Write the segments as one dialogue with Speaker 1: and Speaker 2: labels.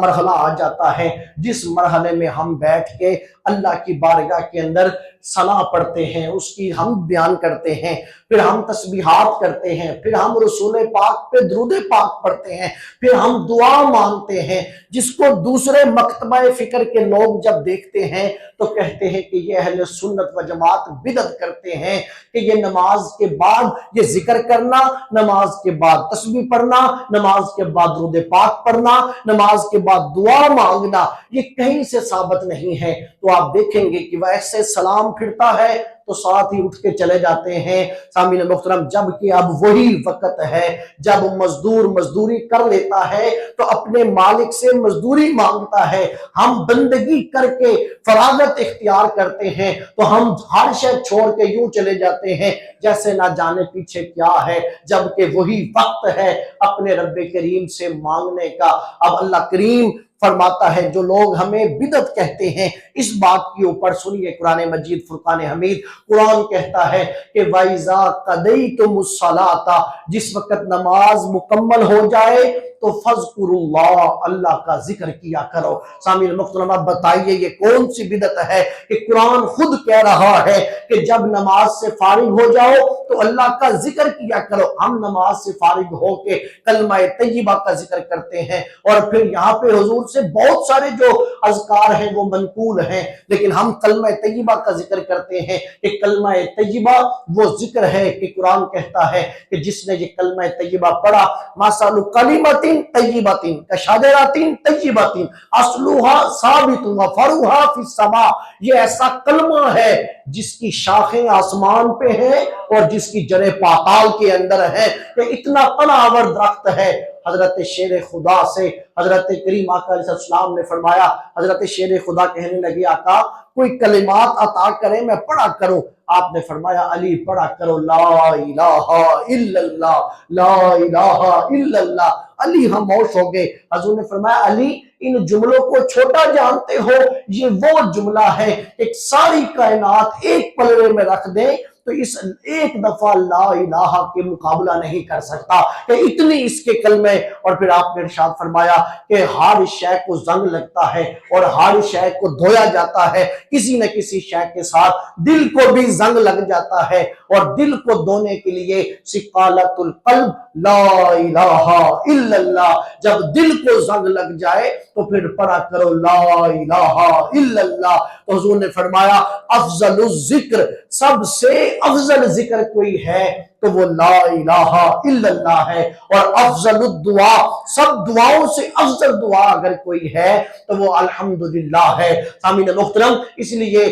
Speaker 1: مرحلہ آ جاتا ہے جس مرحلے میں ہم بیٹھ کے اللہ کی بارگاہ کے اندر ثنا پڑھتے ہیں، اس کی ہم بیان کرتے ہیں، پھر ہم تسبیحات کرتے ہیں، پھر ہم رسول پاک پہ درود پاک پڑھتے ہیں، پھر ہم دعا مانگتے ہیں، جس کو دوسرے مکتبہ فکر کے لوگ جب دیکھتے ہیں تو کہتے ہیں کہ یہ اہل سنت و جماعت بدعت کرتے ہیں کہ یہ نماز کے بعد یہ ذکر کرنا، نماز کے بعد تسبیح پڑھنا، نماز کے بعد درود پاک پڑھنا، نماز کے بعد دعا مانگنا، یہ کہیں سے ثابت نہیں ہے۔ تو آپ دیکھیں گے کہ ویسے سلام پھرتا ہے تو ساتھ ہی اٹھ کے چلے جاتے ہیں سامعین محترم، جبکہ اب وہی وقت ہے جب مزدور مزدوری کر لیتا ہے تو اپنے مالک سے مزدوری مانگتا ہے، ہم بندگی کر کے فراغت اختیار کرتے ہیں تو ہم ہر شے چھوڑ کے یوں چلے جاتے ہیں جیسے نہ جانے پیچھے کیا ہے، جبکہ وہی وقت ہے اپنے رب کریم سے مانگنے کا۔ اب اللہ کریم فرماتا ہے جو لوگ ہمیں بدعت کہتے ہیں، اس بات کے اوپر سنیے قرآن مجید فرقان حمید، قرآن کہتا ہے کہ وَإِذَا قَضَيْتُمُ الصَّلَاةَ، جس وقت نماز مکمل ہو جائے تو فَاذْكُرُوا اللَّهَ، اللہ کا ذکر کیا کرو۔ سامعین محترم، اب بتائیے یہ کون سی بدعت ہے کہ قرآن خود کہہ رہا ہے کہ جب نماز سے فارغ ہو جاؤ تو اللہ کا ذکر کیا کرو، ہم نماز سے فارغ ہو کے کلمہ طیبہ کا ذکر کرتے ہیں، اور پھر یہاں پہ حضور سے بہت سارے جو اذکار ہیں وہ منقول ہیں، لیکن ہم کلمہ طیبہ کا ذکر کرتے ہیں کہ کلمہ طیبہ وہ ذکر ہے کہ قرآن کہتا ہے کہ جس نے یہ کلمہ طیبہ پڑھا، مَثَلُ کَلِمَةٍ طَیِّبَةٍ کَشَجَرَةٍ طَیِّبَةٍ أَصْلُهَا ثَابِتٌ وَفَرْعُهَا فِي السَّمَاء، یہ ایسا کلمہ ہے جس کی شاخیں آسمان پہ ہیں اور جس کی جڑیں پاتال کے اندر ہیں، کہ اتنا تناور درخت ہے۔ حضرت شیر خدا سے حضرت کریم آقا علیہ السلام نے فرمایا، حضرت شیر خدا کہنے لگے آقا کوئی کلمات عطا کریں میں پڑھا کروں۔ آپ نے فرمایا علی پڑھا کرو لا الہ الا اللہ، لا الہ الا اللہ۔ علی خاموش ہو گئے۔ حضور نے فرمایا علی ان جملوں کو چھوٹا جانتے ہو، یہ وہ جملہ ہے ایک ساری کائنات ایک پلڑے میں رکھ دیں تو اس ایک دفعہ لا الہ کے مقابلہ نہیں کر سکتا، کہ اتنی اس کے کلمے۔ اور پھر آپ نے ارشاد فرمایا کہ ہر شے کو زنگ لگتا ہے اور ہر شے کو دھویا جاتا ہے، کسی نہ کسی شے کے ساتھ دل کو بھی زنگ لگ جاتا ہے، اور دل کو دھونے کے لیے سقالۃ القلب لا الہ الا اللہ، جب دل کو زنگ لگ جائے تو پھر پڑھا کرو لا الہ الا اللہ۔ تو حضور نے فرمایا افضل الذکر، سب سے افضل ذکر کوئی ہے تو وہ لا الہ الا اللہ ہے، اور افضل الدعا، سب دعاؤں سے افضل دعا اگر کوئی ہے تو وہ الحمدللہ ہے۔ سامعین محترم، اس لیے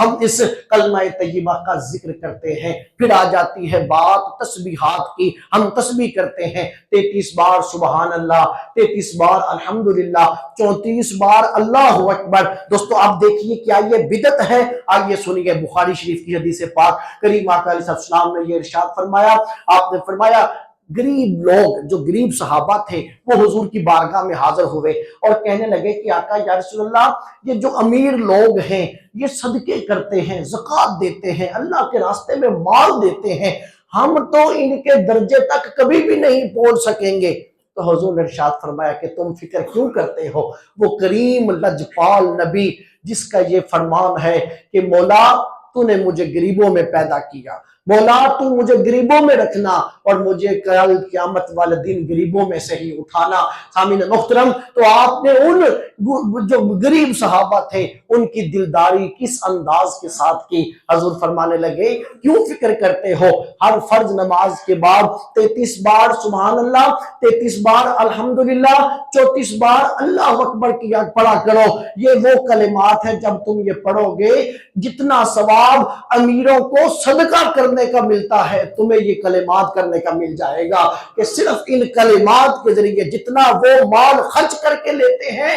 Speaker 1: ہم اس کلمہ طیبہ کا ذکر کرتے ہیں۔ پھر آ جاتی ہے بات تسبیحات کی، ہم تسبیح کرتے ہیں 33 بار سبحان اللہ، 33 بار الحمدللہ، 34 بار اللہ اکبر۔ دوستو آپ دیکھیے کیا یہ بدعت ہے؟ آئیے سنیے بخاری شریف کی حدیث پاک، کریم آقا علیہ السلام نے یہ ارشاد فرمایا، آپ نے فرمایا غریب لوگ، جو غریب صحابہ تھے وہ حضور کی بارگاہ میں حاضر ہوئے اور کہنے لگے کہ آقا یا رسول اللہ، یہ جو امیر لوگ ہیں یہ صدقے کرتے ہیں، زکوٰۃ دیتے ہیں، اللہ کے راستے میں مال دیتے ہیں، ہم تو ان کے درجے تک کبھی بھی نہیں پہنچ سکیں گے۔ تو حضور نے ارشاد فرمایا کہ تم فکر کیوں کرتے ہو؟ وہ کریم لجپال نبی جس کا یہ فرمان ہے کہ مولا تو نے مجھے غریبوں میں پیدا کیا، مولا تو مجھے غریبوں میں رکھنا اور مجھے کل قیامت والے دن غریبوں میں سے ہی اٹھانا۔ سامعین محترم، تو آپ نے ان جو غریب صحابہ تھے ان کی دلداری کس انداز کے ساتھ کی؟ حضور فرمانے لگے کیوں فکر کرتے ہو؟ ہر فرض نماز کے بعد 33 بار سبحان اللہ، 33 بار الحمدللہ، 34 بار اللہ اکبر کیا پڑھا کرو۔ یہ وہ کلمات ہیں جب تم یہ پڑھو گے جتنا ثواب امیروں کو صدقہ کرنے کا ملتا ہے تمہیں یہ کلمات کرنے کا مل جائے گا، کہ صرف ان کلمات کے ذریعے جتنا وہ مال خرچ کر کے لیتے ہیں